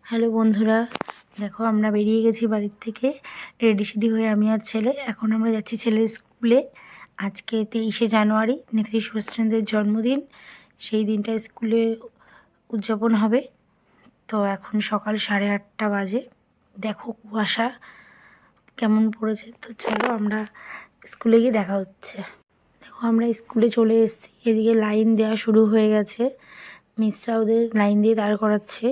Hello বন্ধুরা, দেখো আমরা বেরিয়ে গেছি বাড়ির থেকে রেডি হয়ে আমি আর ছেলে। এখন আমরা যাচ্ছি ছেলের স্কুলে। আজকে 23শে জানুয়ারি, নেতাজি সুভাষচন্দ্রের জন্মদিন। সেই দিনটা স্কুলে উদযাপন হবে। তো এখন সকাল 8:30 বাজে। দেখো কুয়াশা কেমন পড়েছে। তো চলো আমরা স্কুলে গিয়ে দেখা হচ্ছে। দেখো আমরা স্কুলে চলে এসেছি। এদিকে লাইন দেওয়া শুরু হয়ে গেছে। মিসরা ওদের লাইন দিয়ে দাঁড় করাচ্ছে।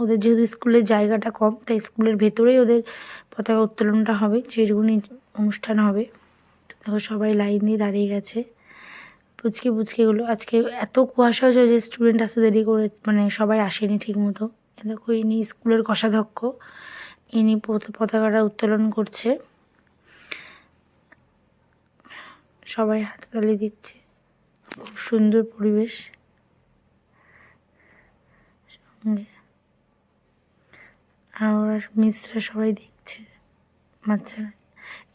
ওদের যেহেতু স্কুলের জায়গাটা কম, তাই স্কুলের ভেতরেই ওদের পতাকা উত্তোলনটা হবে, যেটুকুনি অনুষ্ঠান হবে। তো দেখো সবাই লাইন দিয়ে দাঁড়িয়ে গেছে। পুচকেগুলো আজকে এত কুয়াশা হয়েছে যে স্টুডেন্ট আসতে দেরি করে, মানে সবাই আসেনি ঠিক মতো। দেখো ইনি স্কুলের কোষাধ্যক্ষ, ইনি পতাকাটা উত্তোলন করছে। সবাই হাততালি দিচ্ছে। খুব সুন্দর পরিবেশ। আর মিসরা সবাই দেখছে, বাচ্চারা।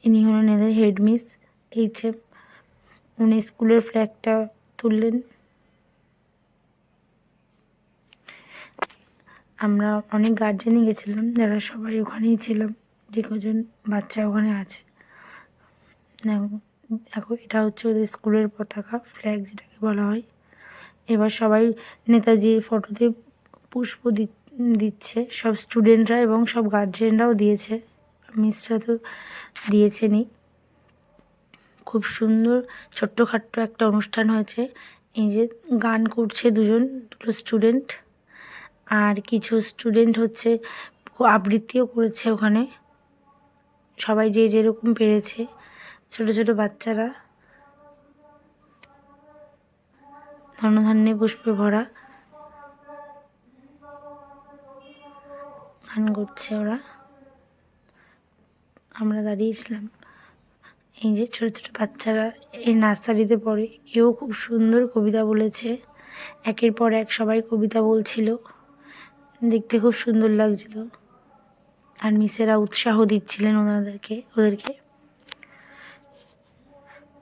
ইনি হলেন এদের হেড মিস HM। উনি স্কুলের ফ্ল্যাগটা তুললেন। আমরা অনেক গার্জেনই গেছিলাম, যারা সবাই ওখানেই ছিলাম, যে কজন বাচ্চা ওখানে আছে। দেখো এটা হচ্ছে ওদের স্কুলের পতাকা, ফ্ল্যাগ যেটাকে বলা হয়। এবার সবাই নেতাজির ফটোতে পুষ্প দিচ্ছে, সব স্টুডেন্টরা এবং সব গার্জেনরাও দিয়েছে। মিসরা তো দিয়েছেনই। খুব সুন্দর ছোট্টখাট্ট একটা অনুষ্ঠান হয়েছে। এই যে গান করছে দুটো স্টুডেন্ট, আর কিছু স্টুডেন্ট হচ্ছে আবৃত্তিও করেছে ওখানে। সবাই যে যেরকম পেরেছে, ছোট ছোট বাচ্চারা ধন্যধান্যে পুষ্পে ভরা গান করছে ওরা। আমরা দাঁড়িয়েছিলাম। এই যে ছোট ছোট বাচ্চারা এই নার্সারিতে পড়ে, এও খুব সুন্দর কবিতা বলেছে। একের পর এক সবাই কবিতা বলছিল, দেখতে খুব সুন্দর লাগছিল। আর মিসেরা উৎসাহ দিচ্ছিলেন ওদেরকে।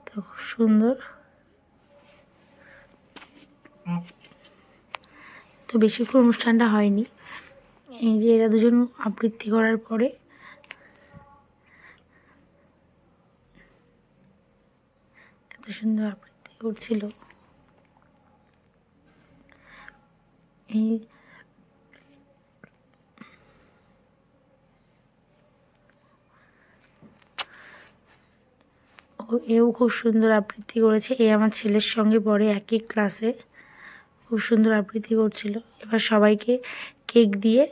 তো খুব সুন্দর। তো বেশিক্ষণ অনুষ্ঠানটা হয়নি। এই যে এরা দুজন আবৃত্তি করার পরে এত সুন্দর আবৃত্তি করছিল। এও খুব সুন্দর আবৃত্তি করেছে। এ আমার ছেলের সঙ্গে পড়ে একই ক্লাসে। খুব সুন্দর আবৃত্তি করছিল। এবার সবাইকে কেক দিয়ে,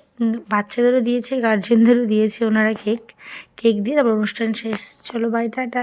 বাচ্চাদেরও দিয়েছে, গার্জেনদেরও দিয়েছে ওনারা কেক দিয়ে। তারপর অনুষ্ঠান শেষ। চলো বাই, টাটা।